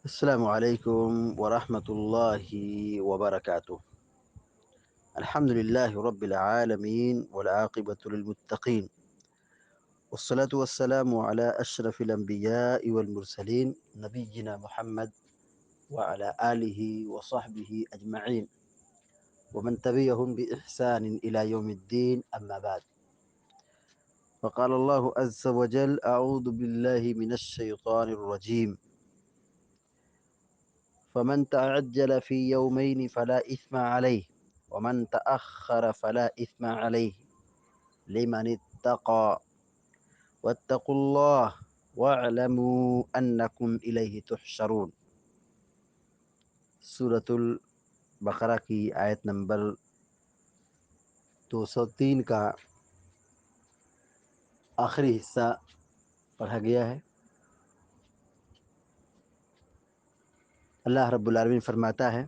السلام عليكم ورحمة الله وبركاته. الحمد لله رب العالمين والعاقبة للمتقين، والصلاة والسلام على أشرف الأنبياء والمرسلين نبينا محمد وعلى آله وصحبه أجمعين ومن تبعهم بإحسان إلى يوم الدين، أما بعد. فقال الله عز وجل: أعوذ بالله من الشيطان الرجيم. فمن تعجل في يومين فلا إثم عليه ومن تأخر فلا إثم عليه لمن اتقى واتقوا الله واعلموا أنكم إليه تحشرون. سورة البقرہ کی آیت نمبر 203 کا آخری حصہ پڑھا گیا ہے۔ اللہ رب العالمین فرماتا ہے: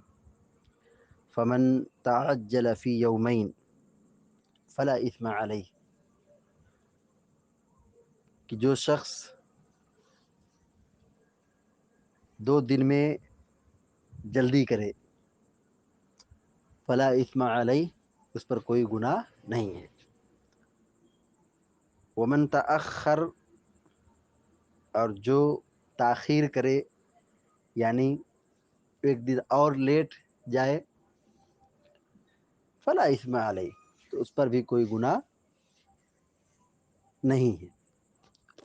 فمن تعجل فی یومین فلا اثم علیہ، کہ جو شخص 2 دن میں جلدی کرے، فلا اثم علیہ، اس پر کوئی گناہ نہیں ہے۔ ومن تأخر، اور جو تاخیر کرے یعنی ایک دن اور لیٹ جائے، فلا اثم علیہ، تو اس پر بھی کوئی گناہ نہیں ہے۔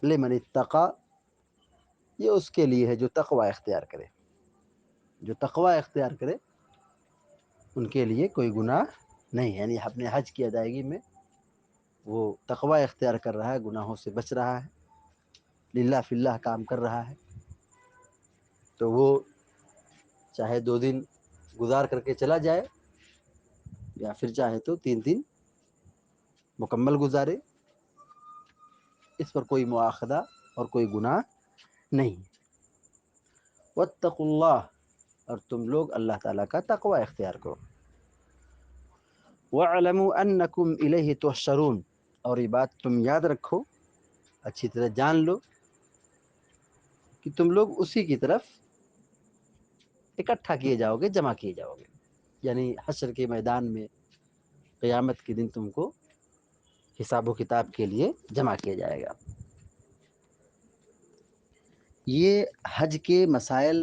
لمن اتقى، یہ اس کے لیے ہے جو تقوی اختیار کرے، جو تقوی اختیار کرے ان کے لیے کوئی گناہ نہیں ہے، یعنی اپنے حج کی ادائیگی میں وہ تقوی اختیار کر رہا ہے، گناہوں سے بچ رہا ہے، للہ فی اللہ کام کر رہا ہے، تو وہ چاہے 2 دن گزار کر کے چلا جائے یا پھر چاہے تو 3 دن مکمل گزارے، اس پر کوئی مواخذہ اور کوئی گناہ نہیں۔ واتقوا اللہ، اور تم لوگ اللہ تعالیٰ کا تقوی اختیار کرو۔ وَاعْلَمُوا أَنَّكُمْ إِلَيْهِ تُحْشَرُونَ، اور یہ بات تم یاد رکھو، اچھی طرح جان لو کہ تم لوگ اسی کی طرف اکٹھا کیے جاؤ گے، جمع کیے جاؤ گے، یعنی حشر کے میدان میں قیامت کے دن تم کو حساب و کتاب کے لیے جمع کیا جائے گا۔ یہ حج کے مسائل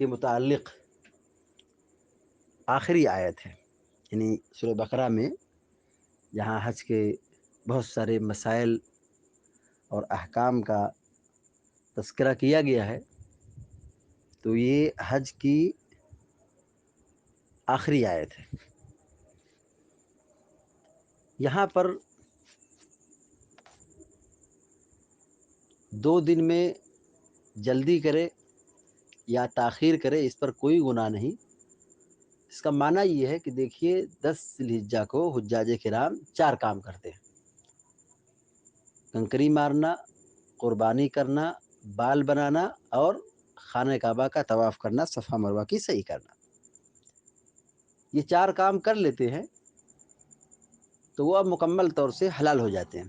کے متعلق آخری آیت ہے، یعنی سورہ بقرہ میں جہاں حج کے بہت سارے مسائل اور احکام کا تذکرہ کیا گیا ہے، تو یہ حج کی آخری آیت ہے۔ یہاں پر 2 دن میں جلدی کرے یا تاخیر کرے، اس پر کوئی گناہ نہیں۔ اس کا معنی یہ ہے کہ دیکھیے 10 ذی الحجہ کو حجاج کرام 4 کام کرتے ہیں: کنکری مارنا، قربانی کرنا، بال بنانا اور خانہ کعبہ کا طواف کرنا، صفا مروہ کی سعی کرنا۔ یہ 4 کام کر لیتے ہیں تو وہ اب مکمل طور سے حلال ہو جاتے ہیں۔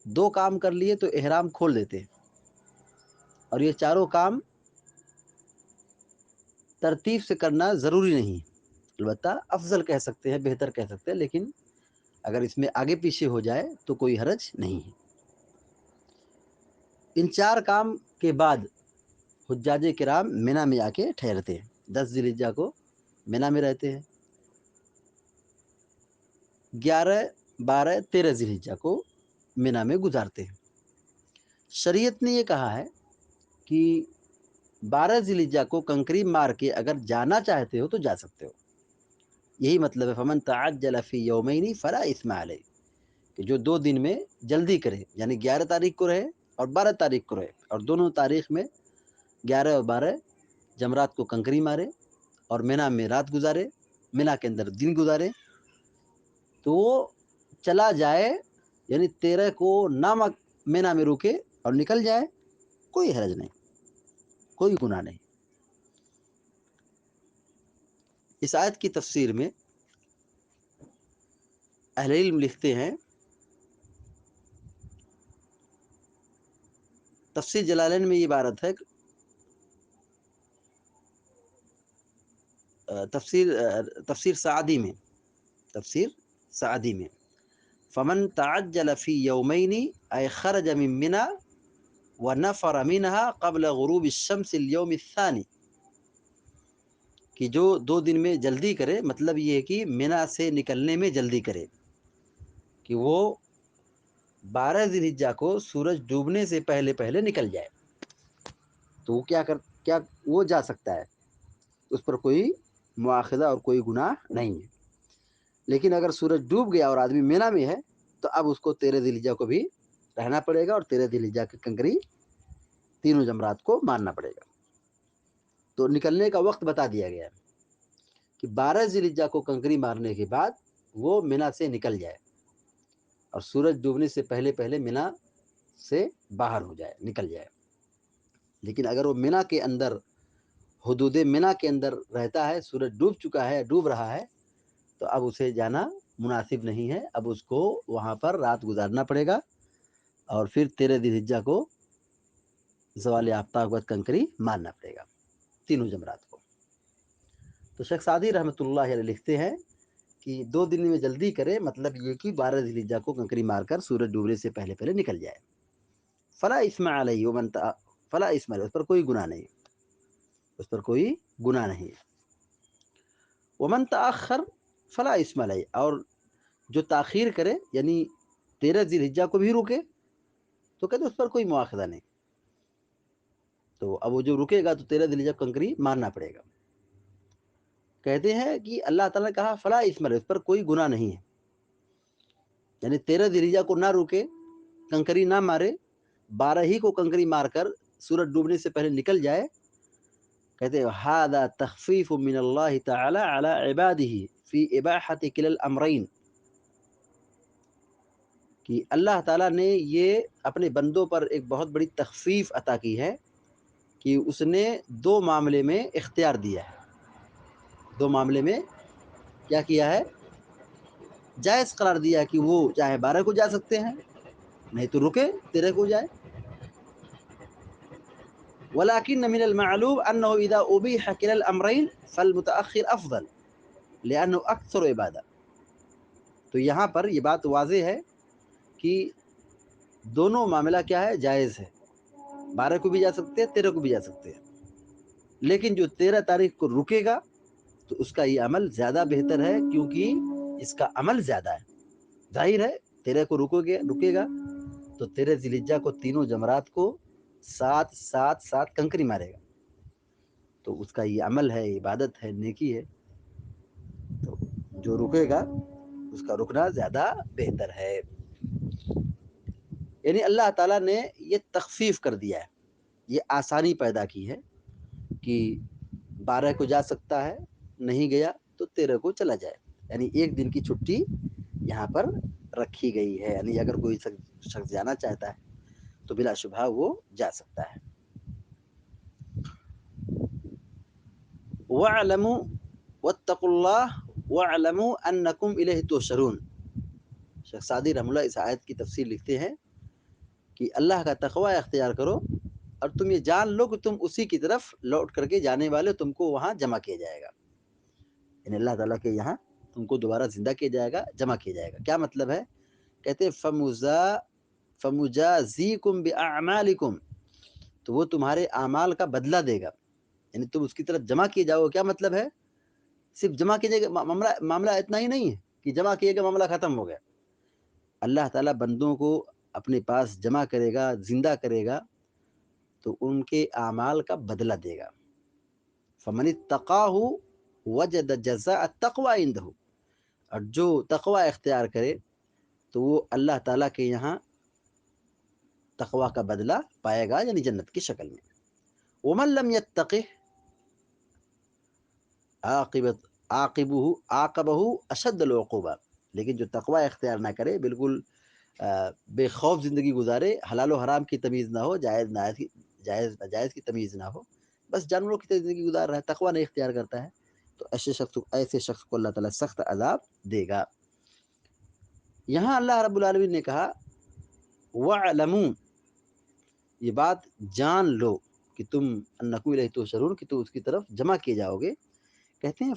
2 کام کر لیے تو احرام کھول دیتے ہیں، اور یہ چاروں کام ترتیب سے کرنا ضروری نہیں، البتہ افضل کہہ سکتے ہیں، بہتر کہہ سکتے ہیں، لیکن اگر اس میں آگے پیچھے ہو جائے تو کوئی حرج نہیں ہے۔ ان 4 کام کے بعد حجاج کرام منی میں آ کے ٹھہرتے ہیں، 10 ذی الحجہ کو منی میں رہتے ہیں، 11، 12، 13 ذی الحجہ کو منی میں گزارتے ہیں۔ شریعت نے یہ کہا ہے کہ 12 ذی الحجہ کو کنکری مار کے اگر جانا چاہتے ہو تو جا سکتے ہو، یہی مطلب ہے فمن تعجل فی یومین فلا اثم علیہ، کہ جو 2 دن میں جلدی کرے، یعنی 11 تاریخ کو رہے اور 12 تاریخ کو رہے، اور دونوں تاریخ میں 11 اور 12 جمرات کو کنکری مارے اور منی میں رات گزارے، منی کے اندر دن گزارے، تو وہ چلا جائے، یعنی 13 کو نہ منی میں رکے اور نکل جائے، کوئی حرج نہیں، کوئی گناہ نہیں۔ اس آیت کی تفسیر میں اہل علم لکھتے ہیں، تفسیر جلالین میں یہ عبارت ہے تفسیر سعدی میں فمن تعجل فی یومین ای خرج من منى ونفر منها قبل غروب الشمس اليوم الثانی، کہ جو 2 دن میں جلدی کرے، مطلب یہ ہے کہ منی سے نکلنے میں جلدی کرے، کہ وہ 12 ذی الحجہ کو سورج ڈوبنے سے پہلے پہلے نکل جائے، تو وہ کیا وہ جا سکتا ہے، اس پر کوئی مواخذہ اور کوئی گناہ نہیں ہے۔ لیکن اگر سورج ڈوب گیا اور آدمی مینا میں ہے تو اب اس کو 13 ذی الحجہ کو بھی رہنا پڑے گا، اور 13 ذی الحجہ کی کنکری تینوں جمرات کو مارنا پڑے گا۔ تو نکلنے کا وقت بتا دیا گیا ہے کہ 12 ذی الحجہ کو کنکری مارنے کے بعد وہ مینا سے نکل جائے اور سورج ڈوبنے سے پہلے پہلے مینا سے باہر ہو جائے، نکل جائے۔ لیکن اگر وہ مینا کے اندر، حدود مینا کے اندر رہتا ہے، سورج ڈوب چکا ہے، ڈوب رہا ہے، تو اب اسے جانا مناسب نہیں ہے، اب اس کو وہاں پر رات گزارنا پڑے گا، اور پھر 13 ذی الحجہ کو زوال آفتاب کے بعد کنکری مارنا پڑے گا تینوں جمرات کو۔ تو شیخ سعدی رحمۃ اللہ علیہ لکھتے ہیں کہ 2 دن میں جلدی کرے، مطلب یہ کہ 12 ذی الحجہ کو کنکری مار کر سورج ڈوبنے سے پہلے پہلے نکل جائے۔ فلا اسم علیہ فلا اسم علیہ، اس پر کوئی گناہ نہیں، اس پر کوئی گناہ نہیں۔ ومن تأخر فلا اسم علیہ، اور جو تاخیر کرے یعنی 13 ذی الحجہ کو بھی رکے تو کہتے اس پر کوئی مواخذہ نہیں، تو اب وہ جو رکے گا تو 13 ذی الحجہ کنکری مارنا پڑے گا۔ کہتے ہیں کہ اللہ تعالیٰ نے کہا فلا اسم علیہ، اس پر کوئی گناہ نہیں ہے، یعنی 13 ذی الحجہ کو نہ رکے، کنکری نہ مارے، 12 ہی کو کنکری مار کر سورج ڈوبنے سے پہلے نکل جائے۔ کہتے ہیں ھذا تخفیف من اللہ تعالی علی عبادہ فی اباحۃ کلا الامرین، کہ اللہ تعالیٰ نے یہ اپنے بندوں پر ایک بہت بڑی تخفیف عطا کی ہے کہ اس نے 2 معاملے میں اختیار دیا ہے، 2 معاملے میں کیا کیا ہے، جائز قرار دیا کہ وہ چاہے 12 کو جا سکتے ہیں، نہیں تو رکے 13 کو جائے۔ ولكن من المعلوم انه اذا ابيح كلا الامرين فالمتاخر افضل لانه اكثر عبادہ، تو یہاں پر یہ بات واضح ہے کہ دونوں معاملہ کیا ہے، جائز ہے، 12 کو بھی جا سکتے ہیں، 13 کو بھی جا سکتے ہیں، لیکن جو 13 تاریخ کو رکے گا تو اس کا یہ عمل زیادہ بہتر ہے، کیونکہ اس کا عمل زیادہ ہے۔ ظاہر ہے 13 کو رکے گا تو 13 ذی الحجہ کو تینوں جمرات کو 7 کنکری مارے گا، تو اس کا یہ عمل ہے، عبادت ہے، نیکی ہے، تو جو رکے گا اس کا رکنا زیادہ بہتر ہے۔ یعنی اللہ تعالیٰ نے یہ تخفیف کر دیا ہے، یہ آسانی پیدا کی ہے کہ 12 کو جا سکتا ہے، نہیں گیا تو 13 کو چلا جائے، یعنی 1 دن کی چھٹی یہاں پر رکھی گئی ہے، یعنی اگر کوئی شخص جانا چاہتا ہے تو بلا شبہ وہ جا سکتا ہے۔ وَاعْلَمُوا وَاتَّقُوا اللَّهَ وَاعْلَمُوا أَنَّكُمْ إِلَيْهِ تُحْشَرُونَ۔ شیخ سعدی رحمہ اللہ اس آیت کی تفسیر لکھتے ہیں کہ اللہ کا تقوی اختیار کرو اور تم یہ جان لو کہ تم اسی کی طرف لوٹ کر کے جانے والے، تم کو وہاں جمع کیا جائے گا، یعنی اللہ تعالیٰ کے یہاں تم کو دوبارہ زندہ کیا جائے گا، جمع کیا جائے گا۔ کیا مطلب ہے؟ کہتے ہیں فَمُجَازِيكُمْ بِأَعْمَالِكُمْ، تو وہ تمہارے اعمال کا بدلہ دے گا، یعنی تم اس کی طرف جمع کیے جاؤ۔ کیا مطلب ہے؟ صرف جمع کیجیے گا، معاملہ اتنا ہی نہیں ہے کہ جمع کیے گا معاملہ ختم ہو گیا۔ اللہ تعالیٰ بندوں کو اپنے پاس جمع کرے گا، زندہ کرے گا، تو ان کے اعمال کا بدلہ دے گا۔ فَمَنِ اتَّقَاهُ وَجَدَ جَزَاءَ التَّقْوَىٰ عِندَهُ، اور جو تقوی اختیار کرے تو وہ اللہ تعالیٰ کے یہاں تقوی کا بدلہ پائے گا، یعنی جنت کی شکل میں۔ وَمَن لَّمْ يَتَّقِهْ عَاقِبَهُ أَشَدَّ الْعُقُوبَةِ، لیکن جو تقوی اختیار نہ کرے، بالکل بے خوف زندگی گزارے، حلال و حرام کی تمیز نہ ہو، جائز ناجائز کی تمیز نہ ہو، بس جانوروں کی زندگی گزار رہا ہے، تقوی نہیں اختیار کرتا ہے، تو ایسے شخص کو اللہ تعالیٰ سخت عذاب دے گا۔ یہاں اللہ رب العالمین نے کہا وَاعْلَمُوا، یہ بات جان لو کہ تم انکم الیہ تحشرون، کہ تم اس کی طرف جمع کیے جاؤ گے، کہتے ہیں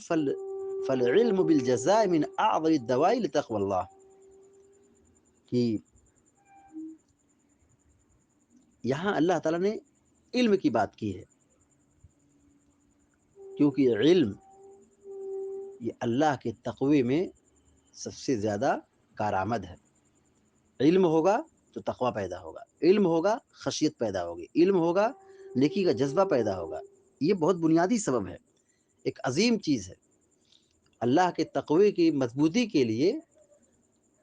فالعلم بالجزاء من اعظم الدواء لتقوى اللہ، کہ یہاں اللہ تعالیٰ نے علم کی بات کی ہے، کیونکہ علم یہ اللہ کے تقوی میں سب سے زیادہ کارآمد ہے۔ علم ہوگا تو تقوی پیدا ہوگا، علم ہوگا خشیت پیدا ہوگی، علم ہوگا نیکی کا جذبہ پیدا ہوگا۔ یہ بہت بنیادی سبب ہے، ایک عظیم چیز ہے۔ اللہ کے تقوی کی مضبوطی کے لیے،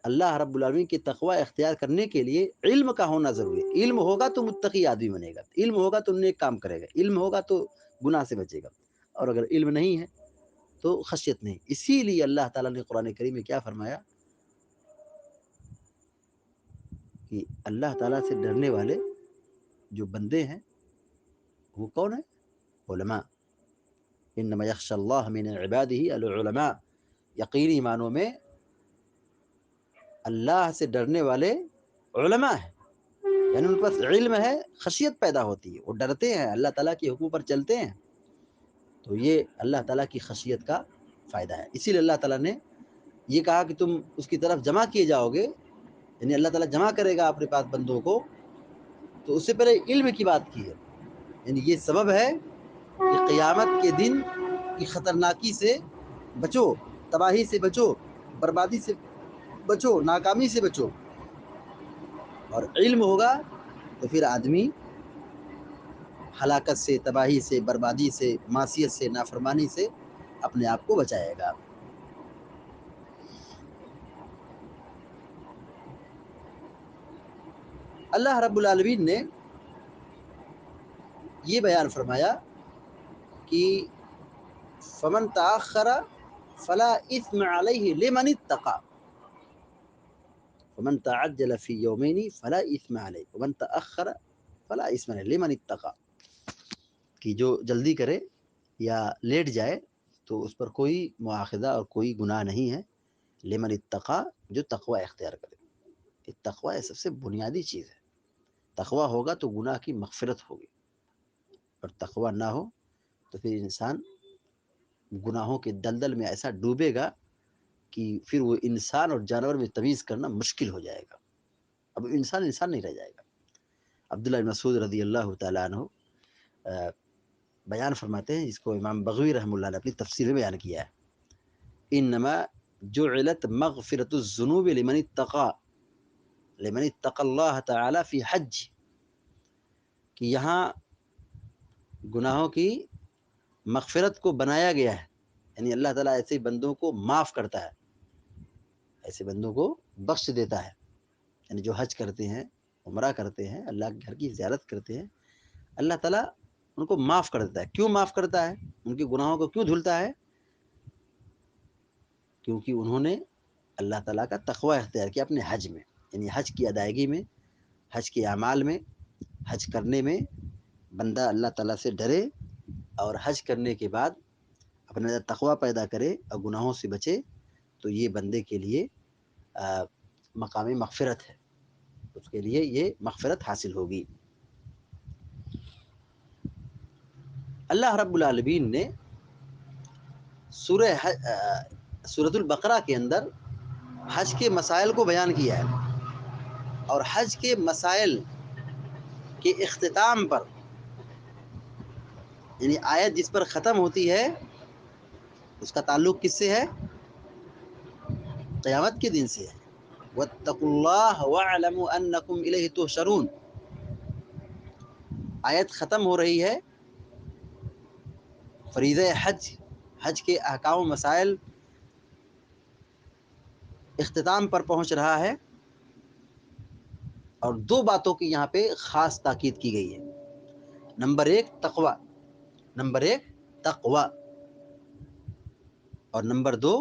اللہ رب العالمین کے تقوی اختیار کرنے کے لیے علم کا ہونا ضروری ہے۔ علم ہوگا تو متقی آدمی بنے گا، علم ہوگا تو نیک کام کرے گا، علم ہوگا تو گناہ سے بچے گا، اور اگر علم نہیں ہے تو خشیت نہیں۔ اسی لیے اللہ تعالیٰ نے قرآن کریم میں کیا فرمایا کہ اللہ تعالیٰ سے ڈرنے والے جو بندے ہیں وہ کون ہیں؟ علماء۔ انما یخشی اللہ من عبادہ العلماء، یقینی معنوں میں اللہ سے ڈرنے والے علماء ہیں، یعنی ان کے پاس علم ہے، خشیت پیدا ہوتی ہے، وہ ڈرتے ہیں، اللہ تعالیٰ کے حکم پر چلتے ہیں، تو یہ اللہ تعالیٰ کی خشیت کا فائدہ ہے۔ اسی لیے اللہ تعالیٰ نے یہ کہا کہ تم اس کی طرف جمع کیے جاؤ گے، یعنی اللہ تعالیٰ جمع کرے گا اپنے پاس بندوں کو، تو اس سے پہلے علم کی بات کی ہے، یعنی یہ سبب ہے کہ قیامت کے دن کی خطرناکی سے بچو، تباہی سے بچو، بربادی سے بچو، ناکامی سے بچو۔ اور علم ہوگا تو پھر آدمی ہلاکت سے، تباہی سے، بربادی سے، معصیت سے، نافرمانی سے اپنے آپ کو بچائے گا۔ اللہ رب العالمین نے یہ بیان فرمایا کہ فمن تأخر فلا اثم علیہ لمن اتقى، فمن تعجل فی یومین فلا اثم علیہ ومن تأخر فلا اثم علیہ لمن اتقى، کہ جو جلدی کرے یا لیٹ جائے تو اس پر کوئی مواخذہ اور کوئی گناہ نہیں ہے، لمن اتقى، جو تقوی اختیار کرے۔ تقوی سب سے بنیادی چیز ہے، تقوی ہوگا تو گناہ کی مغفرت ہوگی، اور تقوی نہ ہو تو پھر انسان گناہوں کے دلدل میں ایسا ڈوبے گا کہ پھر وہ انسان اور جانور میں تمیز کرنا مشکل ہو جائے گا، اب انسان نہیں رہ جائے گا۔ عبداللہ بن مسعود رضی اللہ تعالیٰ عنہ بیان فرماتے ہیں، جس کو امام بغوی رحمہ اللہ نے اپنی تفسیر میں بیان کیا ہے، انما جعلت مغفرۃ الذنوب لمن اتقى اللہ تعالی فی حج، کہ یہاں گناہوں کی مغفرت کو بنایا گیا ہے، یعنی اللہ تعالیٰ ایسے بندوں کو معاف کرتا ہے، ایسے بندوں کو بخش دیتا ہے، یعنی جو حج کرتے ہیں، عمرہ کرتے ہیں، اللہ کے گھر کی زیارت کرتے ہیں، اللہ تعالیٰ ان کو معاف کر دیتا ہے۔ کیوں معاف کرتا ہے؟ ان کے گناہوں کو کیوں دھلتا ہے؟ کیونکہ انہوں نے اللہ تعالیٰ کا تقوی اختیار کیا اپنے حج میں، یعنی حج کی ادائیگی میں، حج کے اعمال میں، حج کرنے میں بندہ اللہ تعالیٰ سے ڈرے اور حج کرنے کے بعد اپنا تقوی پیدا کرے اور گناہوں سے بچے، تو یہ بندے کے لیے مقام مغفرت ہے، اس کے لیے یہ مغفرت حاصل ہوگی۔ اللہ رب العالمین نے سورۃ البقرہ کے اندر حج کے مسائل کو بیان کیا ہے، اور حج کے مسائل کے اختتام پر، یعنی آیت جس پر ختم ہوتی ہے اس کا تعلق کس سے ہے؟ قیامت کے دن سے ہے۔ وَاتَّقُوا اللَّهَ وَاعْلَمُوا أَنَّكُمْ إِلَيْهِ تُحْشَرُونَ، آیت ختم ہو رہی ہے، فریضہ حج کے احکام و مسائل اختتام پر پہنچ رہا ہے، اور دو باتوں کی یہاں پہ خاص تاکید کی گئی ہے۔ نمبر ایک تقوی، اور نمبر دو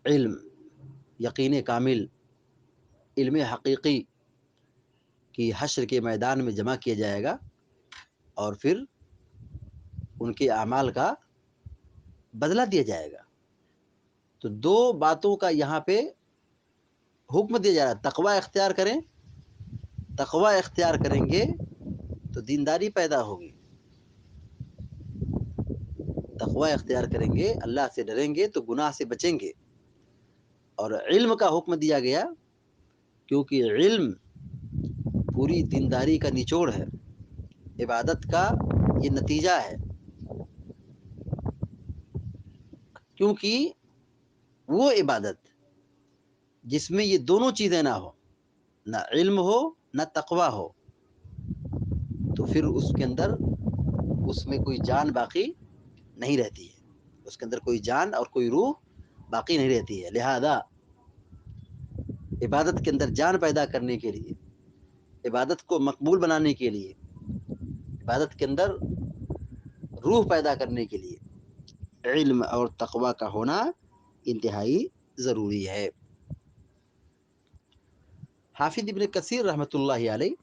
علم، یقین کامل، علم حقیقی، کہ حشر کے میدان میں جمع کیا جائے گا اور پھر ان کے اعمال کا بدلہ دیا جائے گا۔ تو دو باتوں کا یہاں پہ حکم دیا جا رہا ہے، تقوی اختیار کریں، تقوی اختیار کریں گے تو دینداری پیدا ہوگی، تقوی اختیار کریں گے، اللہ سے ڈریں گے تو گناہ سے بچیں گے. اور علم کا حکم دیا گیا کیونکہ علم پوری دینداری کا نچوڑ ہے، عبادت کا یہ نتیجہ ہے. کیونکہ وہ عبادت جس میں یہ دونوں چیزیں نہ ہو، نہ علم ہو نہ تقوی ہو، تو پھر اس کے اندر اس میں کوئی جان باقی نہیں رہتی ہے، اس کے اندر کوئی جان اور کوئی روح باقی نہیں رہتی ہے. لہذا عبادت کے اندر جان پیدا کرنے کے لیے، عبادت کو مقبول بنانے کے لیے، عبادت کے اندر روح پیدا کرنے کے لیے علم اور تقوی کا ہونا انتہائی ضروری ہے. حافظ ابن کثیر رحمۃ اللہ علیہ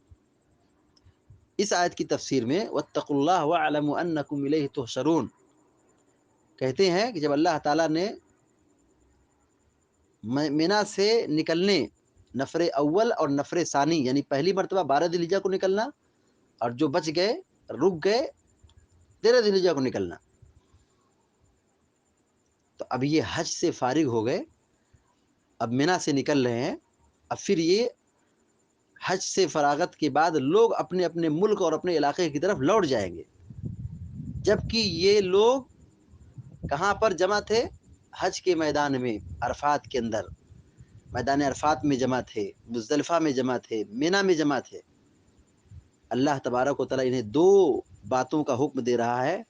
اس آیت کی تفسیر میں واتقوا اللہ واعلموا انکم الیہ تحشرون کہتے ہیں کہ جب اللہ تعالیٰ نے مینا سے نکلنے نفر اول اور نفر ثانی یعنی پہلی مرتبہ 12 ذی الحجہ کو نکلنا اور جو بچ گئے رک گئے 13 ذی الحجہ کو نکلنا، تو اب یہ حج سے فارغ ہو گئے، اب مینا سے نکل رہے ہیں. اب پھر یہ حج سے فراغت کے بعد لوگ اپنے اپنے ملک اور اپنے علاقے کی طرف لوٹ جائیں گے، جبکہ یہ لوگ کہاں پر جمع تھے؟ حج کے میدان میں، عرفات کے اندر میدان عرفات میں جمع تھے، مزدلفہ میں جمع تھے، مینا میں جمع تھے. اللہ تبارک و تعالیٰ انہیں دو باتوں کا حکم دے رہا ہے،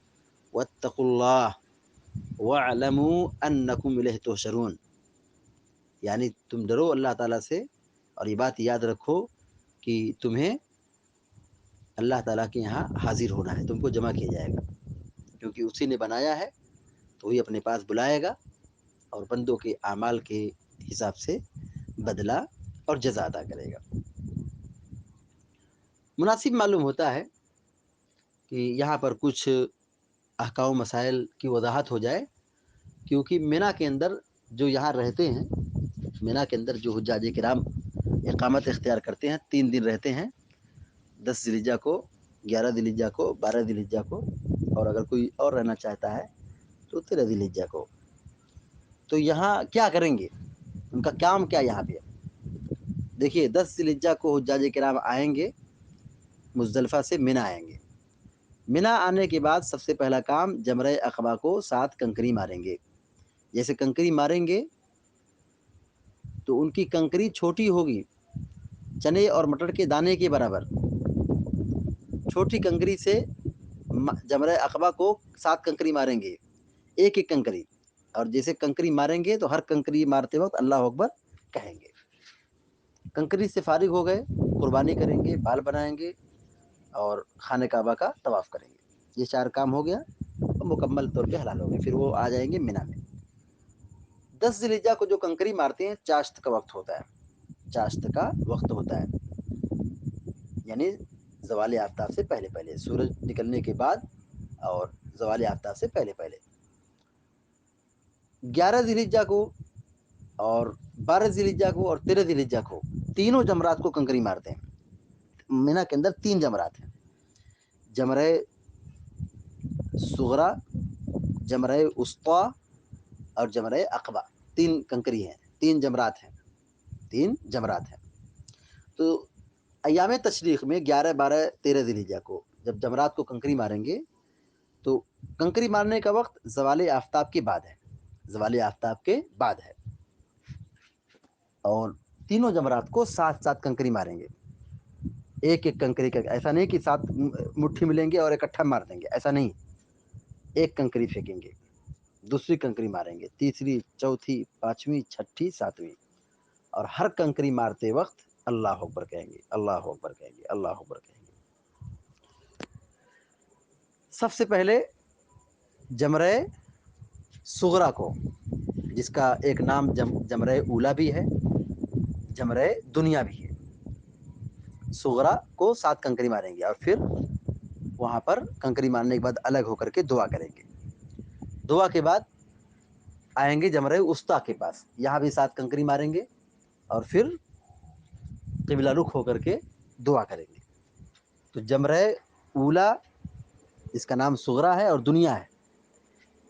واتقوا اللہ واعلموا انکم الیہ تحشرون، یعنی تم ڈرو اللہ تعالیٰ سے اور یہ بات یاد رکھو کہ تمہیں اللہ تعالیٰ کے یہاں حاضر ہونا ہے، تم کو جمع کیا جائے گا، کیونکہ اسی نے بنایا ہے تو وہی اپنے پاس بلائے گا اور بندوں کے اعمال کے حساب سے بدلہ اور جزا ادا کرے گا. مناسب معلوم ہوتا ہے کہ یہاں پر کچھ احکام و مسائل کی وضاحت ہو جائے، کیونکہ مینا کے اندر جو یہاں رہتے ہیں، مینا کے اندر جو حجاج کرام اقامت اختیار کرتے ہیں 3 دن رہتے ہیں، 10 ذی الحجہ کو، 11 ذی الحجہ کو، 12 ذی الحجہ کو، اور اگر کوئی اور رہنا چاہتا ہے تو 13 ذی الحجہ کو. تو یہاں کیا کریں گے؟ ان کا کام کیا یہاں پہ؟ دیکھیے 10 ذی الحجہ کو حجاج کرام آئیں گے، مزدلفہ سے مینا آئیں گے. مینا آنے کے بعد سب سے پہلا کام جمرہ عقبہ کو 7 کنکری ماریں گے. جیسے کنکری ماریں گے تو ان کی کنکری چھوٹی ہوگی، چنے اور مٹر کے دانے کے برابر. چھوٹی کنکری سے جمرہ عقبہ کو 7 کنکری ماریں گے، ایک ایک کنکری، اور جیسے کنکری ماریں گے تو ہر کنکری مارتے وقت اللہ اکبر کہیں گے. کنکری سے فارغ ہو گئے، قربانی کریں گے، بال بنائیں گے اور خانہ کعبہ کا طواف کریں گے. یہ 4 کام ہو گیا، مکمل طور پہ حلال ہو گئے. پھر وہ آ جائیں گے مینا میں. 10 ذی الحجہ کو جو کنکری مارتے ہیں چاشت کا وقت ہوتا ہے، چاشت کا وقت ہوتا ہے، یعنی زوال آفتاب سے پہلے پہلے، سورج نکلنے کے بعد اور زوال آفتاب سے پہلے پہلے. 11 ذی الحجہ کو اور 12 ذی الحجہ کو اور 13 ذی الحجہ کو تینوں جمرات کو کنکری مارتے ہیں. مینا کے اندر 3 جمرات ہیں، جمرہ صغریٰ، جمرہ وسطیٰ اور جمرہ عقبہ. 3 کنکری ہیں، 3 جمرات ہیں، 3 جمرات ہیں. تو ایام تشریق میں 11، 12، 13 ذی الحجہ کو جب جمرات کو کنکری ماریں گے تو کنکری مارنے کا وقت زوال آفتاب کے بعد ہے، زوال آفتاب کے بعد ہے. اور تینوں جمرات کو 7 کنکری ماریں گے، ایک ایک کنکری کا. ایسا نہیں کہ 7 مٹھی ملیں گے اور اکٹھا مار دیں گے، ایسا نہیں. ایک کنکری پھینکیں گے، دوسری کنکری ماریں گے، تیسری، چوتھی، 5ویں، 6ٹھی، 7ویں، اور ہر کنکری مارتے وقت اللہ اکبر کہیں گے، اللہ اکبر کہیں گے، اللہ اکبر کہیں گے. سب سے پہلے جمرہ صغریٰ کو، جس کا ایک نام جمرہ اولیٰ بھی ہے، جمرہ دنیا بھی ہے. صغریٰ کو 7 کنکری ماریں گے اور پھر وہاں پر کنکری مارنے کے بعد الگ ہو کر کے دعا کریں گے. دعا کے بعد آئیں گے جمرہ وسطیٰ کے پاس، یہاں بھی 7 کنکری ماریں گے اور پھر قبلہ رخ ہو کر کے دعا کریں گے. تو جمرہ اولیٰ جس کا نام صغریٰ ہے اور دنیا ہے،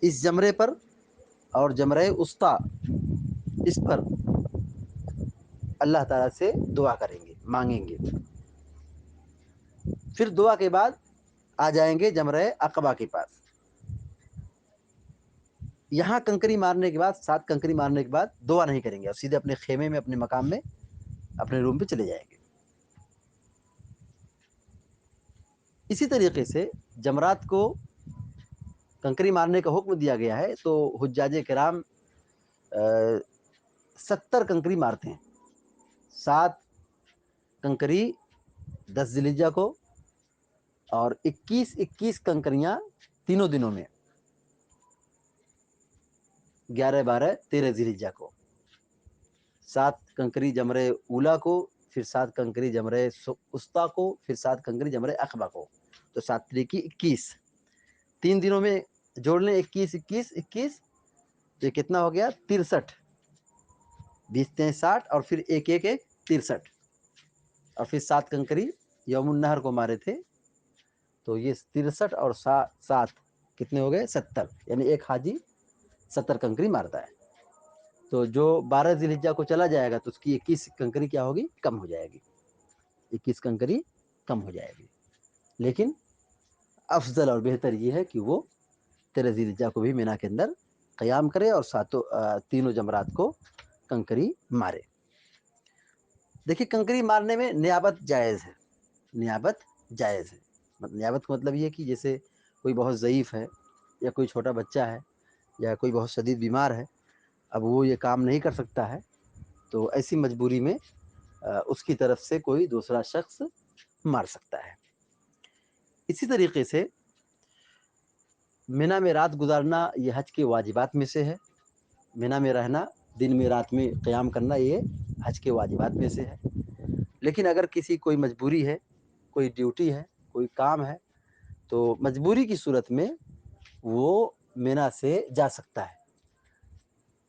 اس جمرے پر اور جمرہ وسطیٰ اس پر اللہ تعالیٰ سے دعا کریں گے، مانگیں گے. پھر دعا کے بعد آ جائیں گے جمرہ عقبہ کے پاس. یہاں کنکری مارنے کے بعد، 7 کنکری مارنے کے بعد دعا نہیں کریں گے اور سیدھے اپنے خیمے میں، اپنے مقام میں، اپنے روم پہ چلے جائیں گے. اسی طریقے سے جمرات کو کنکری مارنے کا حکم دیا گیا ہے تو حجاج کرام 70 کنکری مارتے ہیں. 7 کنکری 10 ذی الحجہ کو اور 21 کنکریاں تینوں دنوں میں، 11 12 13 ذی الحجہ کو. 7 کنکری جمرہ اولا کو، پھر 7 کنکری جمرہ وسطیٰ کو، پھر 7 کنکری جمرہ عقبہ کو. تو 7 تریکی 21، 3 دنوں میں جوڑ لیں 21 21 21، تو یہ کتنا ہو گیا 63. 20 3 60 اور پھر 1 1 1 63، اور پھر 7 کنکری یوم النحر کو مارے تھے تو یہ 63 اور 7 کتنے ہو گئے 70، یعنی ایک حاجی 70 کنکری مارتا ہے. تو جو 12 ذی الحجہ کو چلا جائے گا تو اس کی 21 کنکری کیا ہوگی، کم ہو جائے گی، 21 کنکری کم ہو جائے گی. لیکن افضل اور بہتر یہ ہے کہ وہ 13 ذی الحجہ کو بھی مینا کے اندر قیام کرے اور تینوں جمرات کو کنکری مارے. دیکھیے کنکری مارنے میں نیابت جائز ہے، نیابت جائز ہے. نیابت کا مطلب یہ ہے کہ جیسے کوئی بہت ضعیف ہے یا کوئی چھوٹا بچہ ہے یا کوئی بہت شدید بیمار ہے، اب وہ یہ کام نہیں کر سکتا ہے، تو ایسی مجبوری میں اس کی طرف سے کوئی دوسرا شخص مار سکتا ہے. اسی طریقے سے مینا میں رات گزارنا یہ حج کے واجبات میں سے ہے. مینا میں رہنا، دن میں رات میں قیام کرنا، یہ حج کے واجبات میں سے ہے. لیکن اگر کسی کوئی مجبوری ہے، کوئی ڈیوٹی ہے، کوئی کام ہے، تو مجبوری کی صورت میں وہ مینا سے جا سکتا ہے.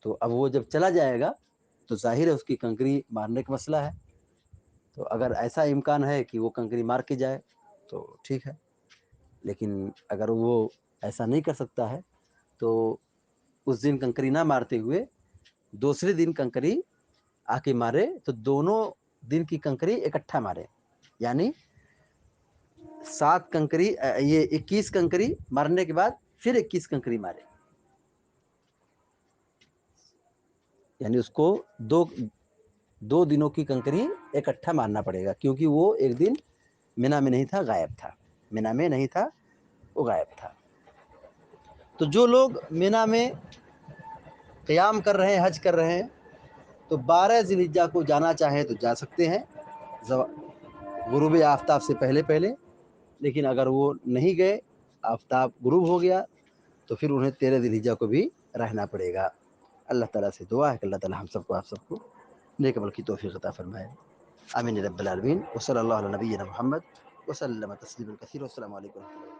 تو اب وہ جب چلا جائے گا تو ظاہر ہے اس کی کنکری مارنے کا مسئلہ ہے. تو اگر ایسا امکان ہے کہ وہ کنکری مار کے جائے تو ٹھیک ہے، لیکن اگر وہ ایسا نہیں کر سکتا ہے تو اس دن کنکری نہ مارتے ہوئے دوسرے دن کنکری آ کے مارے، تو دونوں دن کی کنکری اکٹھا مارے. یعنی 7 کنکری، یہ 21 کنکری مارنے کے بعد پھر 21 کنکری مارے. یعنی اس کو دو دنوں کی کنکری اکٹھا مارنا پڑے گا، کیونکہ وہ ایک دن مینا میں نہیں تھا، غائب تھا. مینا میں نہیں تھا، وہ غائب تھا. تو جو لوگ مینا میں قیام کر رہے ہیں، حج کر رہے ہیں، تو 12 ذی الحجہ کو جانا چاہیں تو جا سکتے ہیں غروب آفتاب سے پہلے. لیکن اگر وہ نہیں گئے، آفتاب غروب ہو گیا، تو پھر انہیں 13 ذی الحجہ کو بھی رہنا پڑے گا. اللہ تعالیٰ سے دعا ہے کہ اللہ تعالیٰ ہم سب کو، آپ سب کو نیک عمل کی توفیق عطا فرمائے. آمین رب العالمین. وصلی اللہ علی نبینا محمد وسلم تسلیما کثیرا. والسلام علیکم.